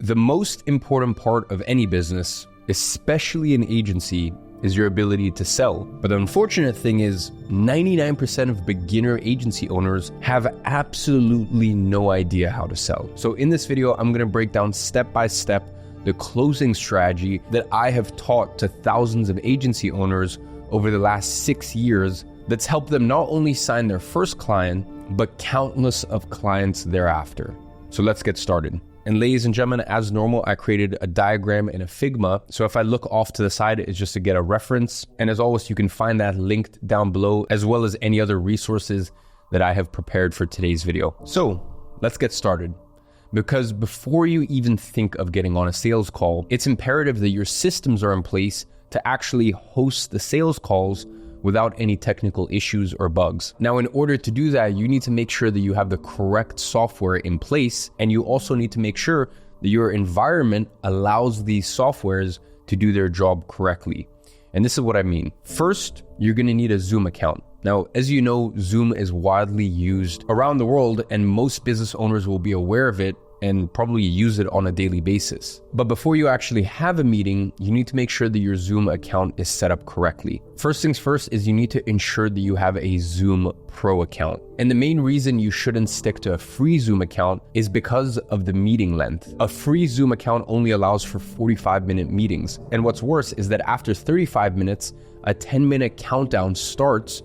The most important part of any business, especially an agency, is your ability to sell. But the unfortunate thing is 99% of beginner agency owners have absolutely no idea how to sell. So in this video, I'm gonna break down step by step the closing strategy that I have taught to thousands of agency owners over the last 6 years that's helped them not only sign their first client, but countless of clients thereafter. So let's get started. And ladies and gentlemen, as normal, I created a diagram in a Figma. So if I look off to the side, it's just to get a reference. And as always, you can find that linked down below, as well as any other resources that I have prepared for today's video. So let's get started. Because before you even think of getting on a sales call, it's imperative that your systems are in place to actually host the sales calls without any technical issues or bugs. Now, in order to do that, you need to make sure that you have the correct software in place, and you also need to make sure that your environment allows these softwares to do their job correctly. And this is what I mean. First, you're gonna need a Zoom account. Now, as you know, Zoom is widely used around the world, and most business owners will be aware of it and probably use it on a daily basis. But before you actually have a meeting, you need to make sure that your Zoom account is set up correctly. First things first is you need to ensure that you have a Zoom Pro account. And the main reason you shouldn't stick to a free Zoom account is because of the meeting length. A free Zoom account only allows for 45-minute meetings. And what's worse is that after 35 minutes, a 10-minute countdown starts,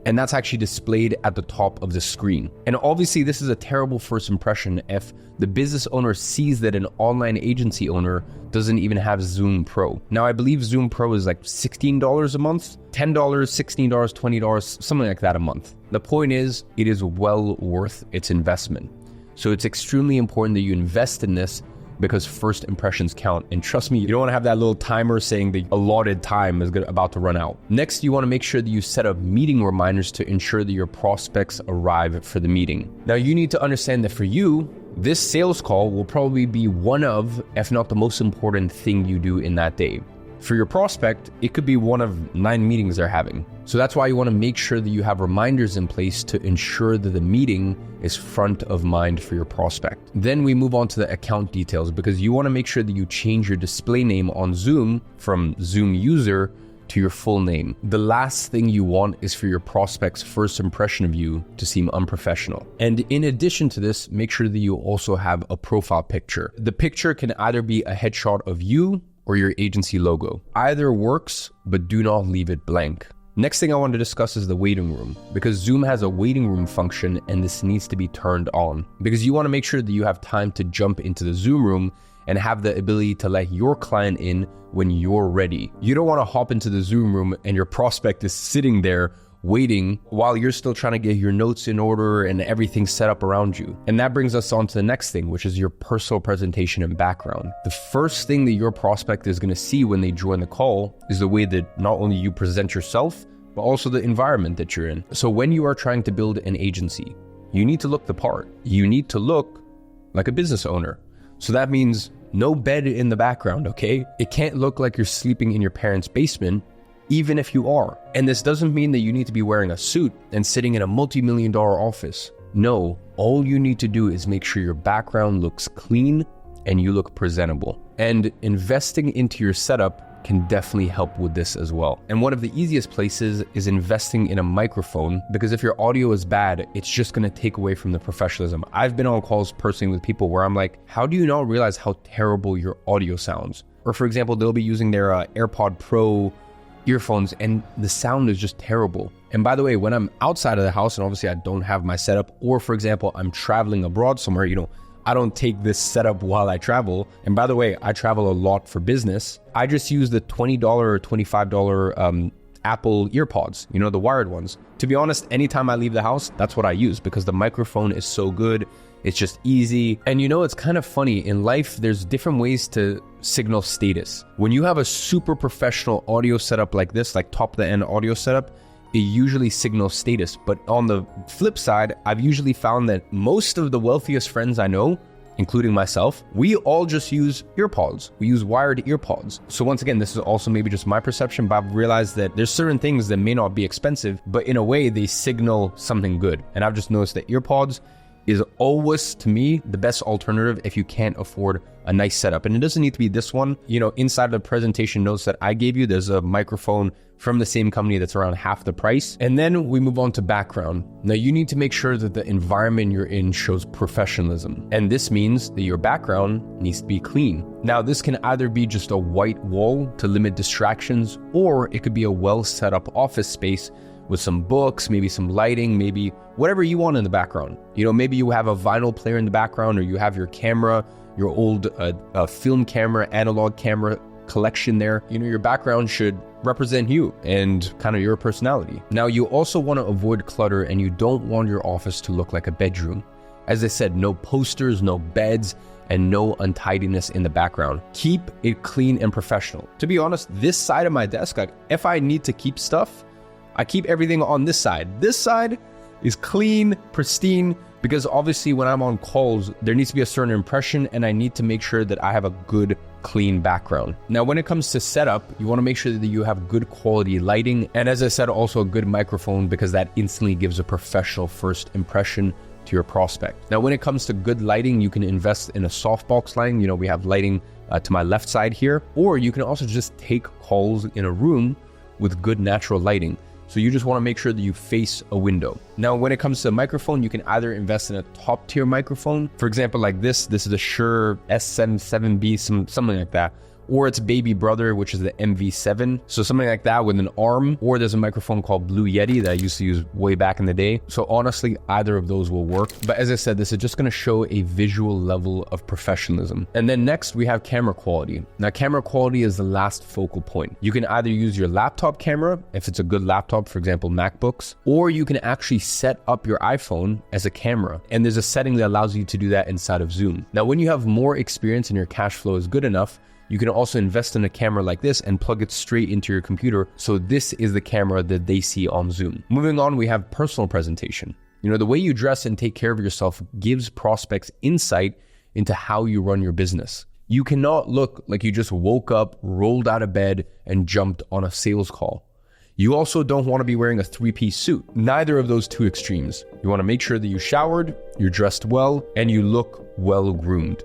and that's actually displayed at the top of the screen. And obviously this is a terrible first impression if the business owner sees that an online agency owner doesn't even have Zoom Pro. Now, I believe Zoom Pro is like $16 a month, $10, $16, $20, something like that a month. The point is, it is well worth its investment. So it's extremely important that you invest in this, because first impressions count. And trust me, you don't want to have that little timer saying the allotted time is about to run out. Next, you want to make sure that you set up meeting reminders to ensure that your prospects arrive for the meeting. Now, you need to understand that for you, this sales call will probably be one of, if not the most important thing you do in that day. For your prospect, it could be one of 9 meetings they're having. So that's why you want to make sure that you have reminders in place to ensure that the meeting is front of mind for your prospect. Then we move on to the account details, because you want to make sure that you change your display name on Zoom from Zoom user to your full name. The last thing you want is for your prospect's first impression of you to seem unprofessional. And in addition to this, make sure that you also have a profile picture. The picture can either be a headshot of you or your agency logo. Either works, but do not leave it blank. Next thing I want to discuss is the waiting room, because Zoom has a waiting room function and this needs to be turned on, because you want to make sure that you have time to jump into the Zoom room and have the ability to let your client in when you're ready. You don't want to hop into the Zoom room and your prospect is sitting there waiting while you're still trying to get your notes in order and everything set up around you. And that brings us on to the next thing, which is your personal presentation and background. The first thing that your prospect is going to see when they join the call is the way that not only you present yourself, but also the environment that you're in. So when you are trying to build an agency, you need to look the part. You need to look like a business owner. So that means no bed in the background, okay? It can't look like you're sleeping in your parents' basement, even if you are. And this doesn't mean that you need to be wearing a suit and sitting in a multi-million-dollar office. No, all you need to do is make sure your background looks clean and you look presentable. And investing into your setup can definitely help with this as well. And one of the easiest places is investing in a microphone, because if your audio is bad, it's just gonna take away from the professionalism. I've been on calls personally with people where I'm like, how do you not realize how terrible your audio sounds? Or for example, they'll be using their AirPod Pro earphones and the sound is just terrible. And by the way, when I'm outside of the house and obviously I don't have my setup, or for example, I'm traveling abroad somewhere, I don't take this setup while I travel. And by the way, I travel a lot for business. I just use the $20 or $25 Apple EarPods, the wired ones. To be honest, anytime I leave the house, that's what I use, because the microphone is so good. It's just easy. And it's kind of funny. In life, there's different ways to signal status. When you have a super professional audio setup like this, like top of the end audio setup, it usually signals status. But on the flip side, I've usually found that most of the wealthiest friends I know, including myself, we all just use earpods. We use wired earpods. So once again, this is also maybe just my perception, but I've realized that there's certain things that may not be expensive, but in a way they signal something good. And I've just noticed that earpods, is always, to me, the best alternative if you can't afford a nice setup. And it doesn't need to be this one. Inside the presentation notes that I gave you, there's a microphone from the same company that's around half the price. And then we move on to background. Now you need to make sure that the environment you're in shows professionalism. And this means that your background needs to be clean. Now this can either be just a white wall to limit distractions, or it could be a well set up office space with some books, maybe some lighting, maybe whatever you want in the background. Maybe you have a vinyl player in the background, or you have your camera, your old film camera, analog camera collection there. Your background should represent you and kind of your personality. Now, you also want to avoid clutter, and you don't want your office to look like a bedroom. As I said, no posters, no beds, and no untidiness in the background. Keep it clean and professional. To be honest, this side of my desk, if I need to keep stuff, I keep everything on this side. This side is clean, pristine, because obviously when I'm on calls, there needs to be a certain impression, and I need to make sure that I have a good, clean background. Now, when it comes to setup, you want to make sure that you have good quality lighting, and as I said, also a good microphone, because that instantly gives a professional first impression to your prospect. Now, when it comes to good lighting, you can invest in a softbox lighting. We have lighting to my left side here, or you can also just take calls in a room with good natural lighting. So you just want to make sure that you face a window. Now, when it comes to a microphone, you can either invest in a top tier microphone. For example, like this is a Shure SM7B, something like that. Or its baby brother, which is the MV7. So something like that with an arm. Or there's a microphone called Blue Yeti that I used to use way back in the day. So honestly, either of those will work. But as I said, this is just going to show a visual level of professionalism. And then next, we have camera quality. Now, camera quality is the last focal point. You can either use your laptop camera, if it's a good laptop, for example, MacBooks, or you can actually set up your iPhone as a camera. And there's a setting that allows you to do that inside of Zoom. Now, when you have more experience and your cash flow is good enough, you can also invest in a camera like this and plug it straight into your computer. So this is the camera that they see on Zoom. Moving on, we have personal presentation. The way you dress and take care of yourself gives prospects insight into how you run your business. You cannot look like you just woke up, rolled out of bed, and jumped on a sales call. You also don't want to be wearing a 3-piece suit. Neither of those two extremes. You want to make sure that you showered, you're dressed well, and you look well groomed.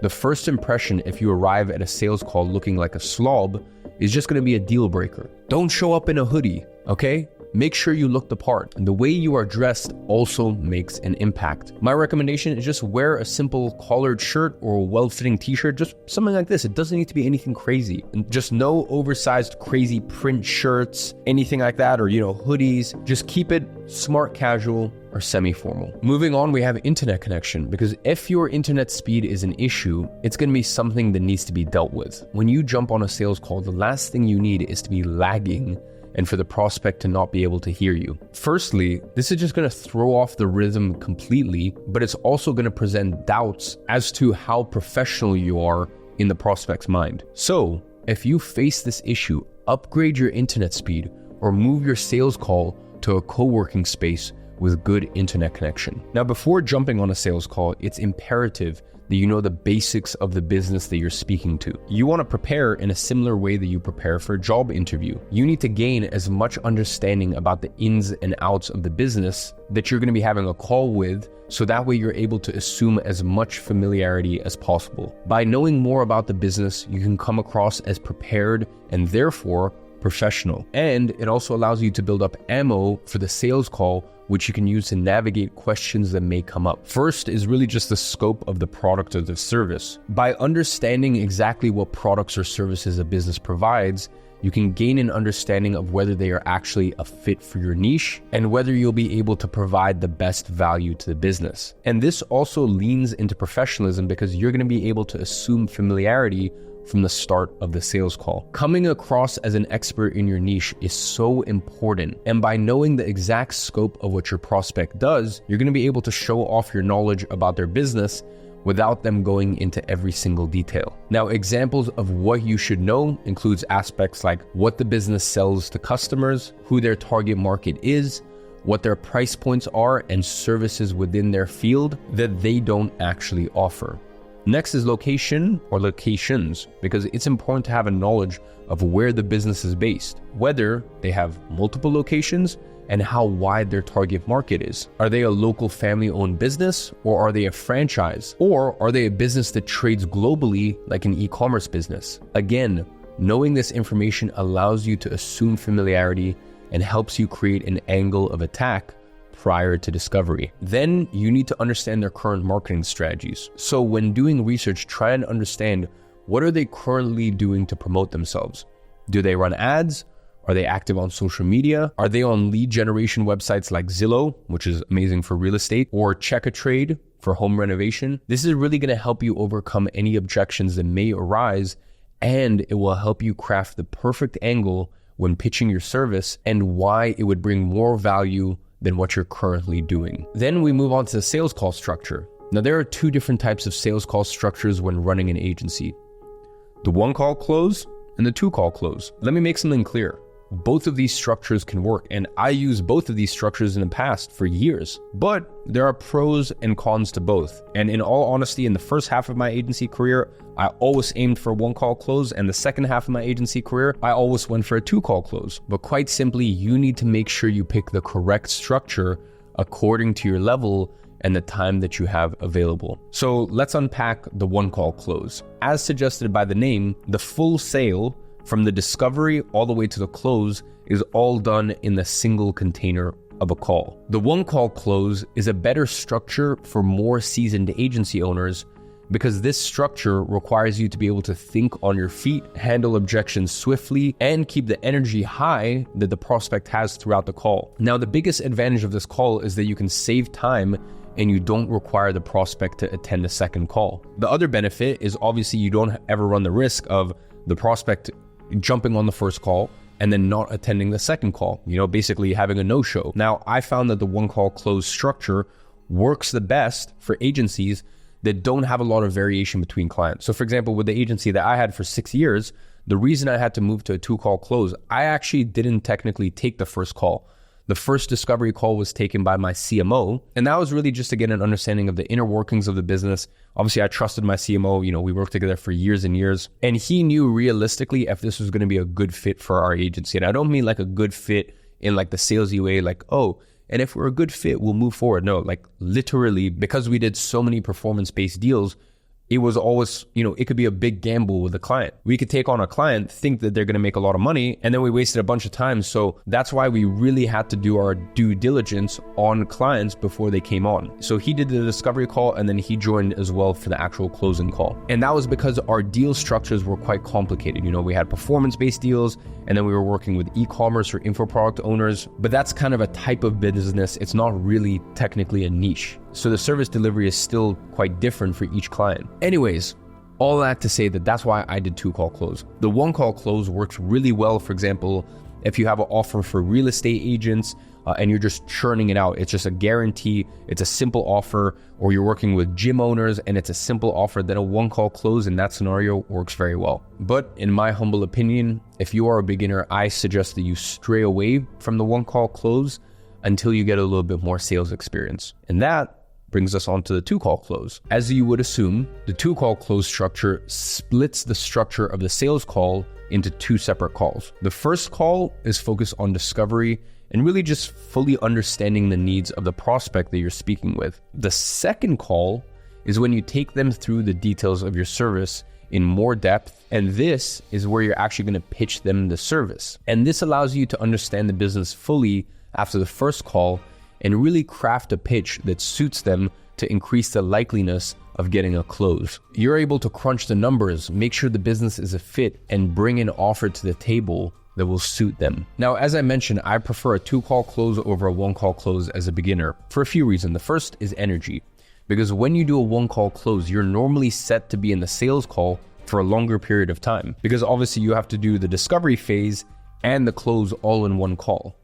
The first impression, if you arrive at a sales call looking like a slob, is just going to be a deal breaker. Don't show up in a hoodie, okay? Make sure you look the part. And the way you are dressed also makes an impact. My recommendation is just wear a simple collared shirt or a well-fitting t-shirt, just something like this. It doesn't need to be anything crazy. And just no oversized, crazy print shirts, anything like that, or hoodies. Just keep it smart casual or semi-formal. Moving on, we have internet connection, because if your internet speed is an issue, it's going to be something that needs to be dealt with. When you jump on a sales call, the last thing you need is to be lagging and for the prospect to not be able to hear you. Firstly, this is just going to throw off the rhythm completely, but it's also going to present doubts as to how professional you are in the prospect's mind. So, if you face this issue, upgrade your internet speed or move your sales call to a co-working space with good internet connection. Now, before jumping on a sales call, it's imperative that you know the basics of the business that you're speaking to. You want to prepare in a similar way that you prepare for a job interview. You need to gain as much understanding about the ins and outs of the business that you're going to be having a call with, so that way you're able to assume as much familiarity as possible. By knowing more about the business, you can come across as prepared and therefore professional. And it also allows you to build up ammo for the sales call, which you can use to navigate questions that may come up. First is really just the scope of the product or the service. By understanding exactly what products or services a business provides, you can gain an understanding of whether they are actually a fit for your niche and whether you'll be able to provide the best value to the business. And this also leans into professionalism, because you're going to be able to assume familiarity from the start of the sales call. Coming across as an expert in your niche is so important. And by knowing the exact scope of what your prospect does, you're going to be able to show off your knowledge about their business without them going into every single detail. Now, examples of what you should know includes aspects like what the business sells to customers, who their target market is, what their price points are, and services within their field that they don't actually offer. Next is location or locations, because it's important to have a knowledge of where the business is based, whether they have multiple locations, and how wide their target market is. Are they a local family-owned business, or are they a franchise? Or are they a business that trades globally like an e-commerce business? Again, knowing this information allows you to assume familiarity and helps you create an angle of attack prior to discovery. Then you need to understand their current marketing strategies. So when doing research, try and understand, what are they currently doing to promote themselves? Do they run ads? Are they active on social media? Are they on lead generation websites like Zillow, which is amazing for real estate, or Check a Trade for home renovation? This is really going to help you overcome any objections that may arise, and it will help you craft the perfect angle when pitching your service and why it would bring more value than what you're currently doing. Then we move on to the sales call structure. Now, there are two different types of sales call structures when running an agency: the one call close and the two call close. Let me make something clear. Both of these structures can work, and I used both of these structures in the past for years, but there are pros and cons to both. And in all honesty, in the first half of my agency career, I always aimed for a one call close, and the second half of my agency career, I always went for a two call close. But quite simply, you need to make sure you pick the correct structure according to your level and the time that you have available. So let's unpack the one call close. As suggested by the name, the full sale from the discovery all the way to the close is all done in the single container of a call. The one call close is a better structure for more seasoned agency owners because this structure requires you to be able to think on your feet, handle objections swiftly, and keep the energy high that the prospect has throughout the call. Now, the biggest advantage of this call is that you can save time and you don't require the prospect to attend a second call. The other benefit is obviously you don't ever run the risk of the prospect jumping on the first call and then not attending the second call, basically having a no-show. Now, I found that the one call close structure works the best for agencies that don't have a lot of variation between clients. So for example, with the agency that I had for 6 years, the reason I had to move to a two call close, I actually didn't technically take the first call. The first discovery call was taken by my CMO, and that was really just to get an understanding of the inner workings of the business. Obviously, I trusted my CMO. We worked together for years and years, and he knew realistically if this was going to be a good fit for our agency. And I don't mean like a good fit in like the salesy way, like, oh, and if we're a good fit, we'll move forward. No, like literally, because we did so many performance-based deals, it was always, it could be a big gamble with a client. We could take on a client, think that they're going to make a lot of money, and then we wasted a bunch of time. So that's why we really had to do our due diligence on clients before they came on. So he did the discovery call, and then he joined as well for the actual closing call. And that was because our deal structures were quite complicated. We had performance-based deals, and then we were working with e-commerce or info product owners, but that's kind of a type of business. It's not really technically a niche. So the service delivery is still quite different for each client. Anyways, all that to say that that's why I did two call close. The one call close works really well, for example, if you have an offer for real estate agents and you're just churning it out. It's just a guarantee. It's a simple offer. Or you're working with gym owners and it's a simple offer. Then a one call close in that scenario works very well. But in my humble opinion, if you are a beginner, I suggest that you stray away from the one call close until you get a little bit more sales experience. And that brings us on to the two call close. As you would assume, the two call close structure splits the structure of the sales call into two separate calls. The first call is focused on discovery and really just fully understanding the needs of the prospect that you're speaking with. The second call is when you take them through the details of your service in more depth, and this is where you're actually going to pitch them the service. And this allows you to understand the business fully after the first call and really craft a pitch that suits them to increase the likeliness of getting a close. You're able to crunch the numbers, make sure the business is a fit, and bring an offer to the table that will suit them. Now, as I mentioned, I prefer a two call close over a one call close as a beginner for a few reasons. The first is energy, because when you do a one call close, you're normally set to be in the sales call for a longer period of time, because obviously you have to do the discovery phase and the close all in one call.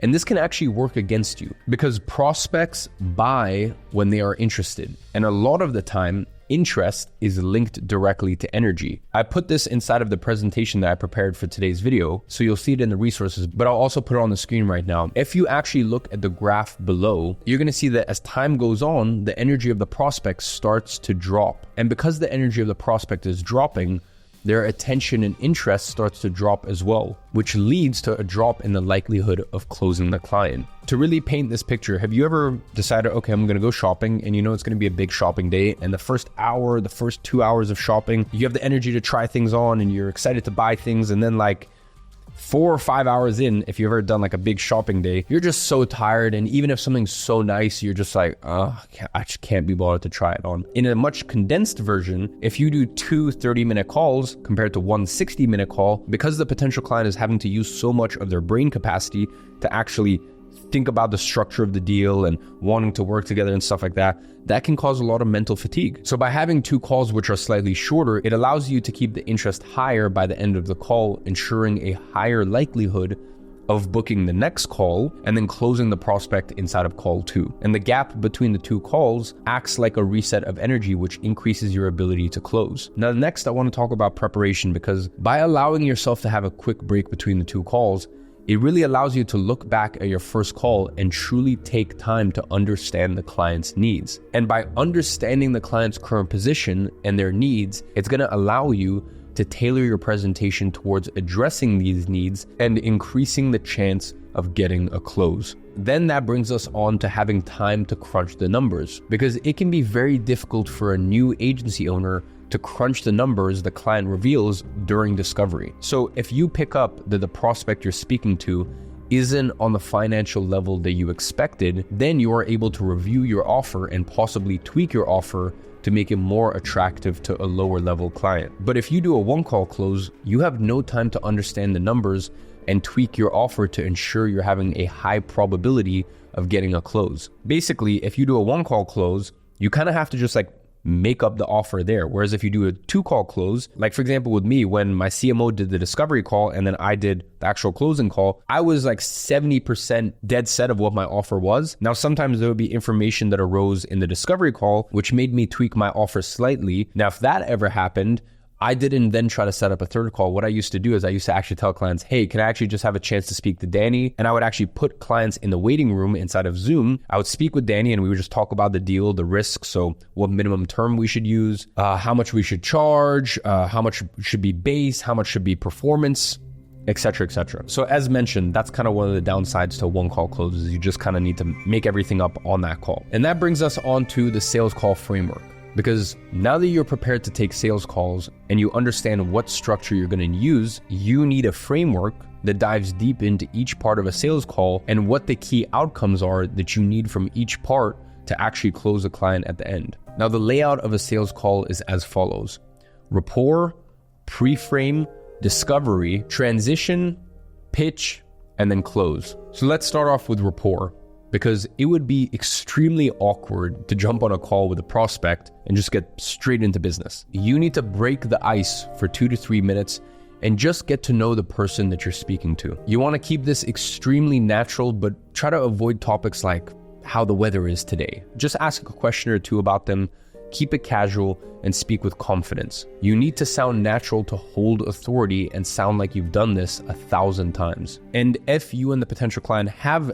And this can actually work against you because prospects buy when they are interested. And a lot of the time, interest is linked directly to energy. I put this inside of the presentation that I prepared for today's video, so you'll see it in the resources, but I'll also put it on the screen right now. If you actually look at the graph below, you're gonna see that as time goes on, the energy of the prospect starts to drop. And because the energy of the prospect is dropping, their attention and interest starts to drop as well, which leads to a drop in the likelihood of closing the client. To really paint this picture, have you ever decided, okay, I'm gonna go shopping, and you know it's gonna be a big shopping day, and the first hour, the first 2 hours of shopping, you have the energy to try things on and you're excited to buy things, and then like 4 or 5 hours in, if you've ever done like a big shopping day, you're just so tired. And even if something's so nice, you're just like, I just can't be bothered to try it on. In a much condensed version, if you do 2 30-minute calls compared to one 60-minute call, because the potential client is having to use so much of their brain capacity to actually think about the structure of the deal and wanting to work together and stuff like that, that can cause a lot of mental fatigue. So by having 2 calls which are slightly shorter, it allows you to keep the interest higher by the end of the call, ensuring a higher likelihood of booking the next call and then closing the prospect inside of call 2. And the gap between the 2 calls acts like a reset of energy, which increases your ability to close. Now, next, I want to talk about preparation, because by allowing yourself to have a quick break between the 2 calls, it really allows you to look back at your first call and truly take time to understand the client's needs. And by understanding the client's current position and their needs, it's going to allow you to tailor your presentation towards addressing these needs and increasing the chance of getting a close. Then that brings us on to having time to crunch the numbers, because it can be very difficult for a new agency owner to crunch the numbers the client reveals during discovery. So if you pick up that the prospect you're speaking to isn't on the financial level that you expected, then you are able to review your offer and possibly tweak your offer to make it more attractive to a lower level client. But if you do a 1-call close, you have no time to understand the numbers and tweak your offer to ensure you're having a high probability of getting a close. Basically, if you do a 1-call close, you kind of have to just like make up the offer there. Whereas if you do a 2-call close, like for example with me, when my CMO did the discovery call and then I did the actual closing call, I was like 70% dead set of what my offer was. Now, sometimes there would be information that arose in the discovery call, which made me tweak my offer slightly. Now, if that ever happened, I didn't then try to set up a 3rd call. What I used to do is I used to actually tell clients, hey, can I actually just have a chance to speak to Danny? And I would actually put clients in the waiting room inside of Zoom. I would speak with Danny and we would just talk about the deal, the risks. So what minimum term we should use, how much we should charge, how much should be base, how much should be performance, etc., etc. So as mentioned, that's kind of one of the downsides to 1-call closes. You just kind of need to make everything up on that call. And that brings us on to the sales call framework. Because now that you're prepared to take sales calls and you understand what structure you're going to use, you need a framework that dives deep into each part of a sales call and what the key outcomes are that you need from each part to actually close a client at the end. Now, the layout of a sales call is as follows: rapport, pre-frame, discovery, transition, pitch, and then close. So let's start off with rapport, because it would be extremely awkward to jump on a call with a prospect and just get straight into business. You need to break the ice for 2 to 3 minutes and just get to know the person that you're speaking to. You want to keep this extremely natural, but try to avoid topics like how the weather is today. Just ask a question or 2 about them, keep it casual, and speak with confidence. You need to sound natural to hold authority and sound like you've done this 1,000 times. And if you and the potential client have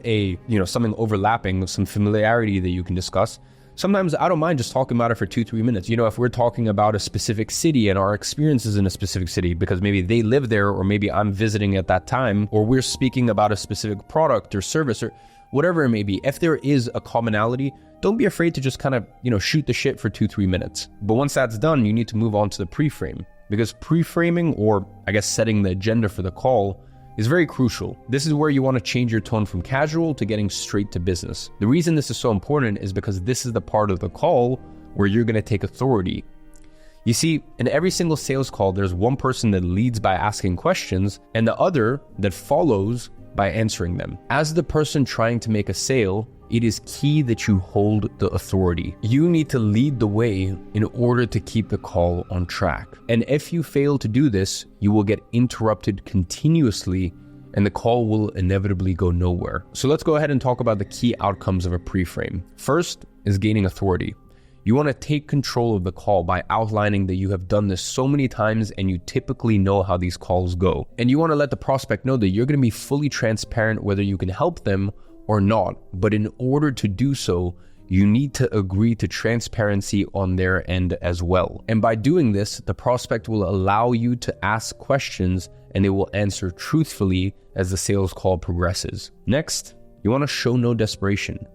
something overlapping, some familiarity that you can discuss, sometimes I don't mind just talking about it for 2-3 minutes. If we're talking about a specific city and our experiences in a specific city, because maybe they live there, or maybe I'm visiting at that time, or we're speaking about a specific product or service or whatever it may be, if there is a commonality, don't be afraid to just kind of, shoot the shit for 2-3 minutes. But once that's done, you need to move on to the pre-frame, because pre-framing, or I guess setting the agenda for the call, is very crucial. This is where you want to change your tone from casual to getting straight to business. The reason this is so important is because this is the part of the call where you're going to take authority. You see, in every single sales call, there's one person that leads by asking questions and the other that follows by answering them. As the person trying to make a sale, it is key that you hold the authority. You need to lead the way in order to keep the call on track. And if you fail to do this, you will get interrupted continuously and the call will inevitably go nowhere. So let's go ahead and talk about the key outcomes of a pre-frame. First is gaining authority. You want to take control of the call by outlining that you have done this so many times and you typically know how these calls go. And you want to let the prospect know that you're going to be fully transparent whether you can help them or not. But in order to do so, you need to agree to transparency on their end as well. And by doing this, the prospect will allow you to ask questions and they will answer truthfully as the sales call progresses. Next, you want to show no desperation.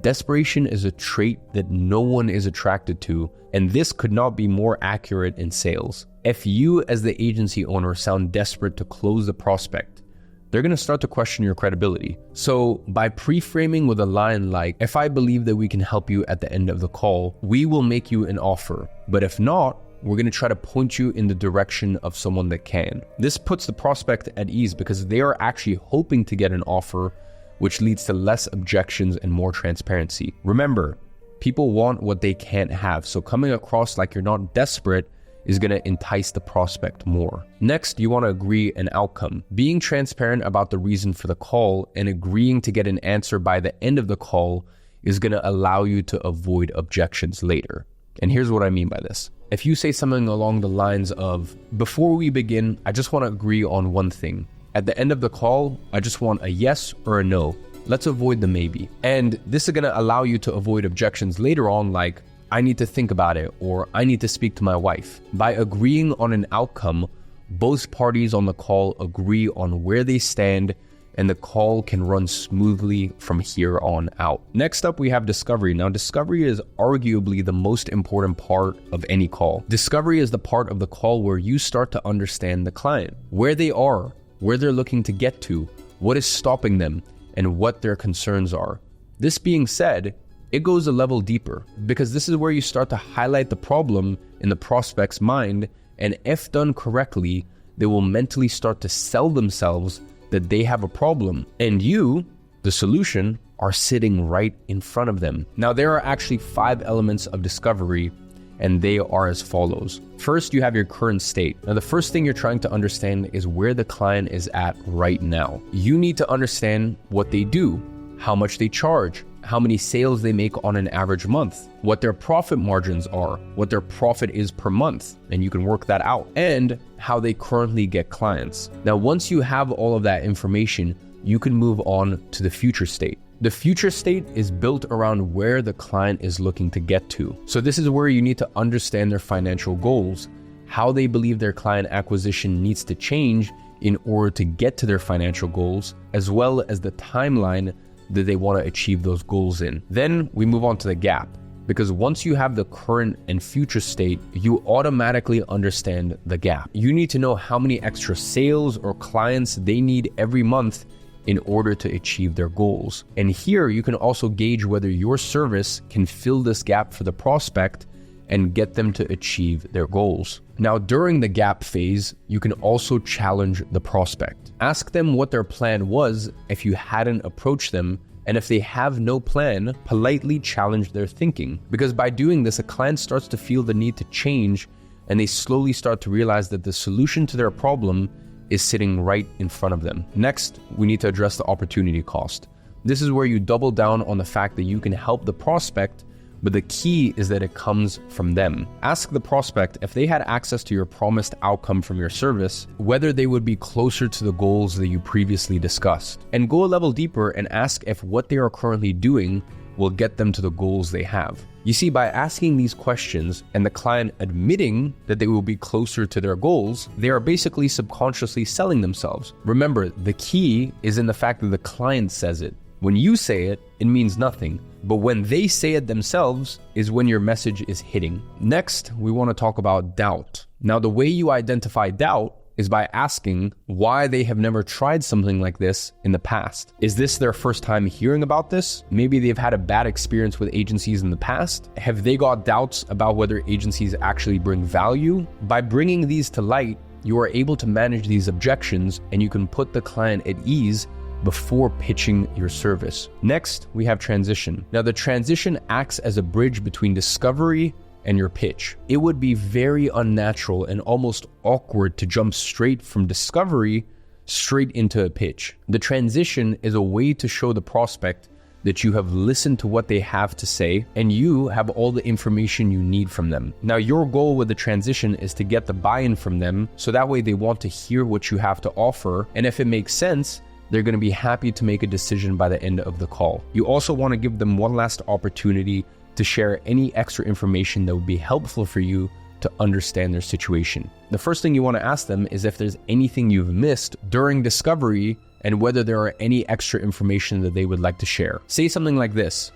Desperation is a trait that no one is attracted to, and this could not be more accurate in sales. If you as the agency owner sound desperate to close the prospect, they're going to start to question your credibility. So by pre-framing with a line like, if I believe that we can help you at the end of the call, we will make you an offer. But if not, we're going to try to point you in the direction of someone that can. This puts the prospect at ease because they are actually hoping to get an offer, which leads to less objections and more transparency. Remember, people want what they can't have. So coming across like you're not desperate is going to entice the prospect more. Next, you want to agree an outcome. Being transparent about the reason for the call and agreeing to get an answer by the end of the call is going to allow you to avoid objections later. And here's what I mean by this. If you say something along the lines of, before we begin, I just want to agree on one thing. At the end of the call, I just want a yes or a no. Let's avoid the maybe. And this is going to allow you to avoid objections later on, like, I need to think about it, or I need to speak to my wife. By agreeing on an outcome, both parties on the call agree on where they stand, and the call can run smoothly from here on out. Next up, we have discovery. Now, discovery is arguably the most important part of any call. Discovery is the part of the call where you start to understand the client, where they are, where they're looking to get to, what is stopping them, and what their concerns are. This being said, it goes a level deeper because this is where you start to highlight the problem in the prospect's mind, and if done correctly, they will mentally start to sell themselves that they have a problem, and you, the solution, are sitting right in front of them. Now, there are actually 5 elements of discovery, and they are as follows. First, you have your current state. Now, the first thing you're trying to understand is where the client is at right now. You need to understand what they do, how much they charge, how many sales they make on an average month, what their profit margins are, what their profit is per month, and you can work that out, and how they currently get clients. Now, once you have all of that information, you can move on to the future state. The future state is built around where the client is looking to get to. So this is where you need to understand their financial goals, how they believe their client acquisition needs to change in order to get to their financial goals, as well as the timeline that they want to achieve those goals in. Then we move on to the gap, because once you have the current and future state, you automatically understand the gap. You need to know how many extra sales or clients they need every month in order to achieve their goals. And here you can also gauge whether your service can fill this gap for the prospect and get them to achieve their goals. Now, during the gap phase, you can also challenge the prospect. Ask them what their plan was if you hadn't approached them, and if they have no plan, politely challenge their thinking. Because by doing this, a client starts to feel the need to change, and they slowly start to realize that the solution to their problem is sitting right in front of them. Next, we need to address the opportunity cost. This is where you double down on the fact that you can help the prospect, but the key is that it comes from them. Ask the prospect if they had access to your promised outcome from your service, whether they would be closer to the goals that you previously discussed. And go a level deeper and ask if what they are currently doing will get them to the goals they have. You see, by asking these questions and the client admitting that they will be closer to their goals, they are basically subconsciously selling themselves. Remember, the key is in the fact that the client says it. When you say it, it means nothing. But when they say it themselves is when your message is hitting. Next, we want to talk about doubt. Now, the way you identify doubt is by asking why they have never tried something like this in the past. Is this their first time hearing about this? Maybe they've had a bad experience with agencies in the past. Have they got doubts about whether agencies actually bring value? By bringing these to light, you are able to manage these objections and you can put the client at ease before pitching your service. Next, we have transition. Now, the transition acts as a bridge between discovery and your pitch. It would be very unnatural and almost awkward to jump straight from discovery straight into a pitch. The transition is a way to show the prospect that you have listened to what they have to say and you have all the information you need from them. Now, your goal with the transition is to get the buy-in from them so that way they want to hear what you have to offer, and if it makes sense, they're going to be happy to make a decision by the end of the call. You also want to give them one last opportunity to share any extra information that would be helpful for you to understand their situation. The first thing you want to ask them is if there's anything you've missed during discovery and whether there are any extra information that they would like to share. Say something like this: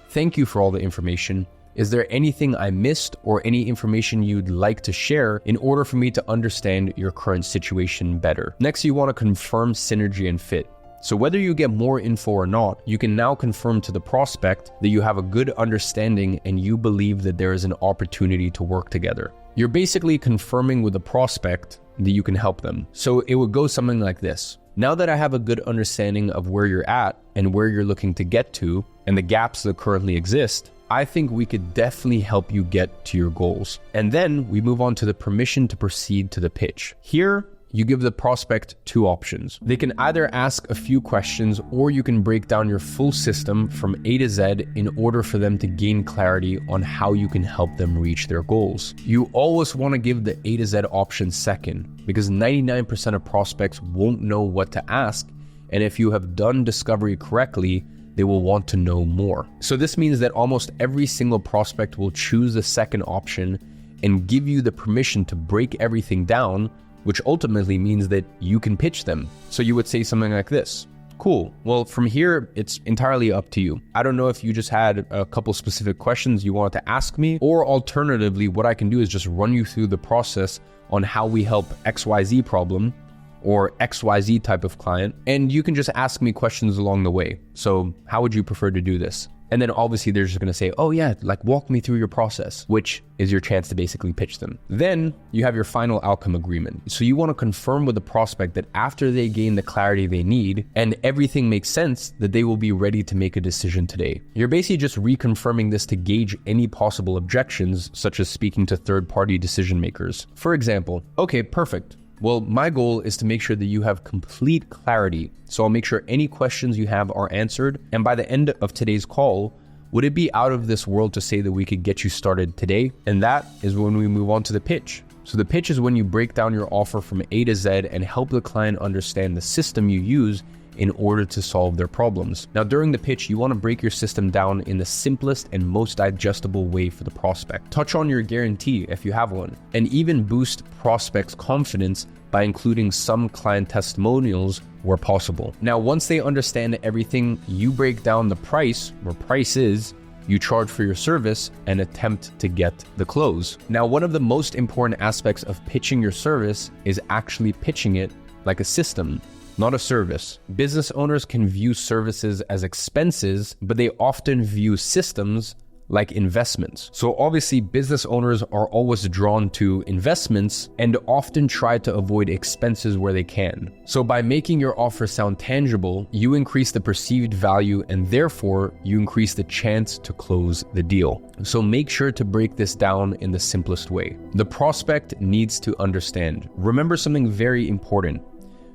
"Thank you for all the information. Is there anything I missed or any information you'd like to share in order for me to understand your current situation better?" Next, you want to confirm synergy and fit. So whether you get more info or not, you can now confirm to the prospect that you have a good understanding and you believe that there is an opportunity to work together. You're basically confirming with the prospect that you can help them. So it would go something like this: "Now that I have a good understanding of where you're at and where you're looking to get to and the gaps that currently exist, I think we could definitely help you get to your goals." And then we move on to the permission to proceed to the pitch. Here, you give the prospect two options. They can either ask a few questions, or you can break down your full system from A to Z in order for them to gain clarity on how you can help them reach their goals. You always want to give the A to Z option second, because 99% of prospects won't know what to ask, and if you have done discovery correctly, they will want to know more. So this means that almost every single prospect will choose the second option and give you the permission to break everything down, which ultimately means that you can pitch them. So you would say something like this: "Cool, well, from here, it's entirely up to you. I don't know if you just had a couple specific questions you wanted to ask me, or alternatively, what I can do is just run you through the process on how we help XYZ problem or XYZ type of client, and you can just ask me questions along the way. So how would you prefer to do this?" And then obviously they're just going to say, "Oh yeah, like walk me through your process," which is your chance to basically pitch them. Then you have your final outcome agreement. So you want to confirm with the prospect that after they gain the clarity they need and everything makes sense, that they will be ready to make a decision today. You're basically just reconfirming this to gauge any possible objections, such as speaking to third-party decision makers. For example, "Okay, perfect. Well, my goal is to make sure that you have complete clarity. So I'll make sure any questions you have are answered. And by the end of today's call, would it be out of this world to say that we could get you started today?" And that is when we move on to the pitch. So the pitch is when you break down your offer from A to Z and help the client understand the system you use in order to solve their problems. Now, during the pitch, you want to break your system down in the simplest and most digestible way for the prospect. Touch on your guarantee if you have one, and even boost prospects' confidence by including some client testimonials where possible. Now, once they understand everything, you break down the price, where price is, you charge for your service, and attempt to get the close. Now, one of the most important aspects of pitching your service is actually pitching it like a system, not a service. Business owners can view services as expenses, but they often view systems like investments. So obviously business owners are always drawn to investments and often try to avoid expenses where they can. So by making your offer sound tangible, you increase the perceived value and therefore you increase the chance to close the deal. So make sure to break this down in the simplest way. The prospect needs to understand. Remember something very important.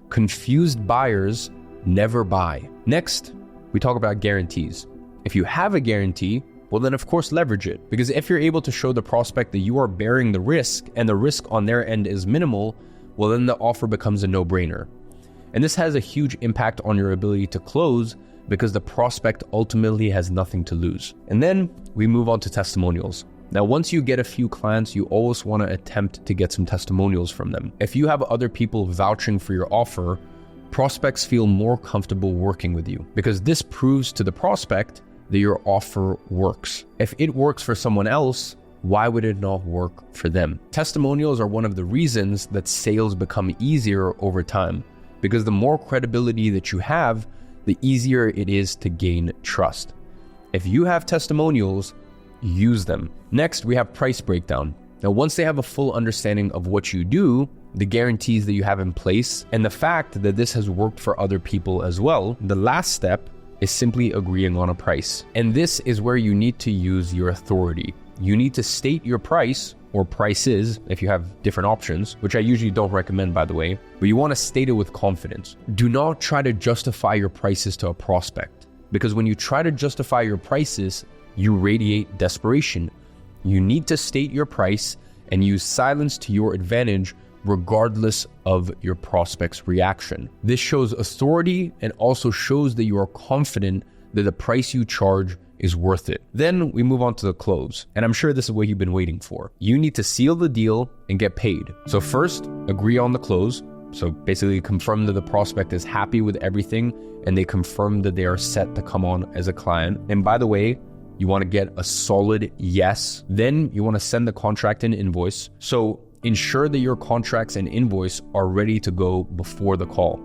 Confused buyers never buy. Next, we talk about guarantees. If you have a guarantee, well then of course leverage it. Because if you're able to show the prospect that you are bearing the risk and the risk on their end is minimal, well then the offer becomes a no-brainer. And this has a huge impact on your ability to close because the prospect ultimately has nothing to lose. And then we move on to testimonials. Now, once you get a few clients, you always want to attempt to get some testimonials from them. If you have other people vouching for your offer, prospects feel more comfortable working with you because this proves to the prospect that your offer works. If it works for someone else, why would it not work for them? Testimonials are one of the reasons that sales become easier over time, because the more credibility that you have, the easier it is to gain trust. If you have testimonials, use them. Next, we have price breakdown. Now, once they have a full understanding of what you do, the guarantees that you have in place, and the fact that this has worked for other people as well, the last step is simply agreeing on a price. And this is where you need to use your authority. You need to state your price or prices if you have different options, which I usually don't recommend, by the way, but you want to state it with confidence. Do not try to justify your prices to a prospect, because when you try to justify your prices, you radiate desperation. You need to state your price and use silence to your advantage regardless of your prospect's reaction. This shows authority and also shows that you are confident that the price you charge is worth it. Then we move on to the close. And I'm sure this is what you've been waiting for. You need to seal the deal and get paid. So first, agree on the close. So basically confirm that the prospect is happy with everything and they confirm that they are set to come on as a client. And by the way, you want to get a solid yes. Then you want to send the contract and invoice. So ensure that your contracts and invoice are ready to go before the call.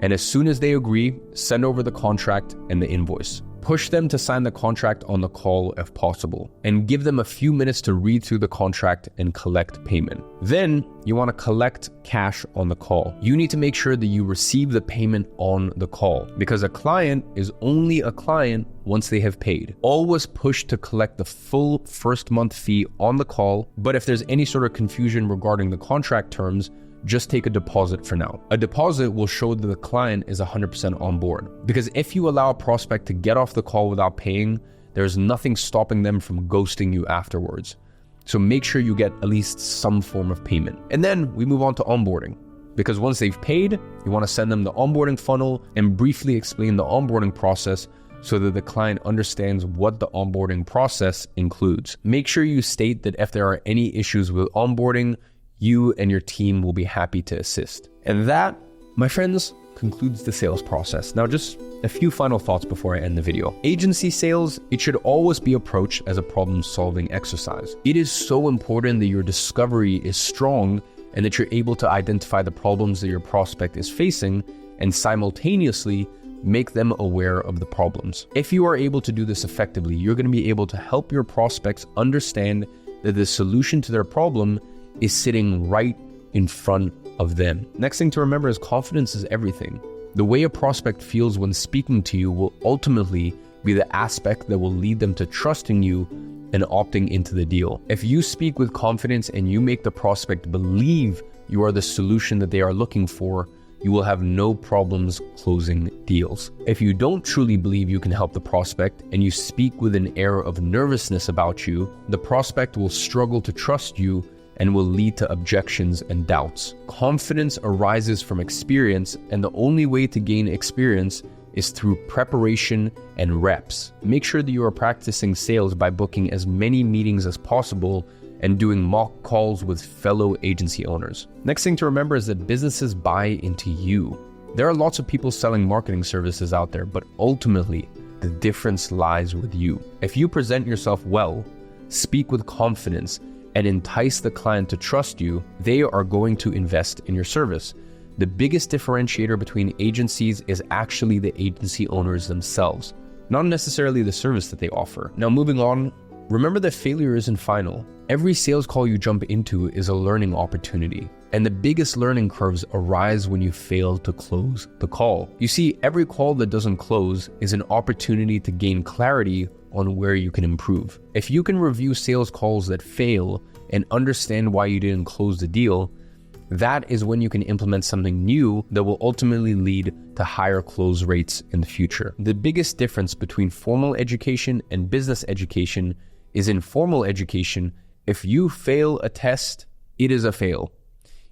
And as soon as they agree, send over the contract and the invoice. Push them to sign the contract on the call if possible, and give them a few minutes to read through the contract and collect payment. Then you want to collect cash on the call. You need to make sure that you receive the payment on the call, because a client is only a client once they have paid. Always push to collect the full first month fee on the call, but if there's any sort of confusion regarding the contract terms, just take a deposit for now. A deposit will show that the client is 100% on board. Because if you allow a prospect to get off the call without paying, there's nothing stopping them from ghosting you afterwards. So make sure you get at least some form of payment. And then we move on to onboarding. Because once they've paid, you want to send them the onboarding funnel and briefly explain the onboarding process so that the client understands what the onboarding process includes. Make sure you state that if there are any issues with onboarding, you and your team will be happy to assist. And that, my friends, concludes the sales process. Now, just a few final thoughts before I end the video. Agency sales, it should always be approached as a problem-solving exercise. It is so important that your discovery is strong and that you're able to identify the problems that your prospect is facing and simultaneously make them aware of the problems. If you are able to do this effectively, you're going to be able to help your prospects understand that the solution to their problem is sitting right in front of them. Next thing to remember is confidence is everything. The way a prospect feels when speaking to you will ultimately be the aspect that will lead them to trusting you and opting into the deal. If you speak with confidence and you make the prospect believe you are the solution that they are looking for, you will have no problems closing deals. If you don't truly believe you can help the prospect and you speak with an air of nervousness about you, the prospect will struggle to trust you and will lead to objections and doubts. Confidence arises from experience, and the only way to gain experience is through preparation and reps. Make sure that you are practicing sales by booking as many meetings as possible and doing mock calls with fellow agency owners. Next thing to remember is that businesses buy into you. There are lots of people selling marketing services out there, but ultimately, the difference lies with you. If you present yourself well, speak with confidence, and entice the client to trust you, they are going to invest in your service. The biggest differentiator between agencies is actually the agency owners themselves, not necessarily the service that they offer. Now, moving on, remember that failure isn't final. Every sales call you jump into is a learning opportunity, and the biggest learning curves arise when you fail to close the call. You see, every call that doesn't close is an opportunity to gain clarity on where you can improve. If you can review sales calls that fail and understand why you didn't close the deal, that is when you can implement something new that will ultimately lead to higher close rates in the future. The biggest difference between formal education and business education is in formal education, if you fail a test, it is a fail.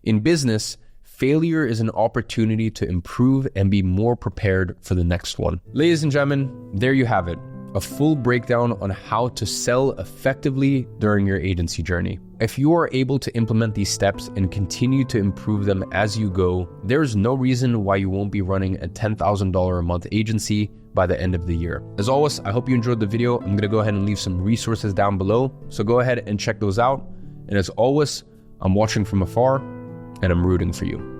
In business, failure is an opportunity to improve and be more prepared for the next one. Ladies and gentlemen, there you have it. A full breakdown on how to sell effectively during your agency journey. If you are able to implement these steps and continue to improve them as you go, there's no reason why you won't be running a $10,000 a month agency by the end of the year. As always, I hope you enjoyed the video. I'm gonna go ahead and leave some resources down below, so go ahead and check those out. And as always, I'm watching from afar and I'm rooting for you.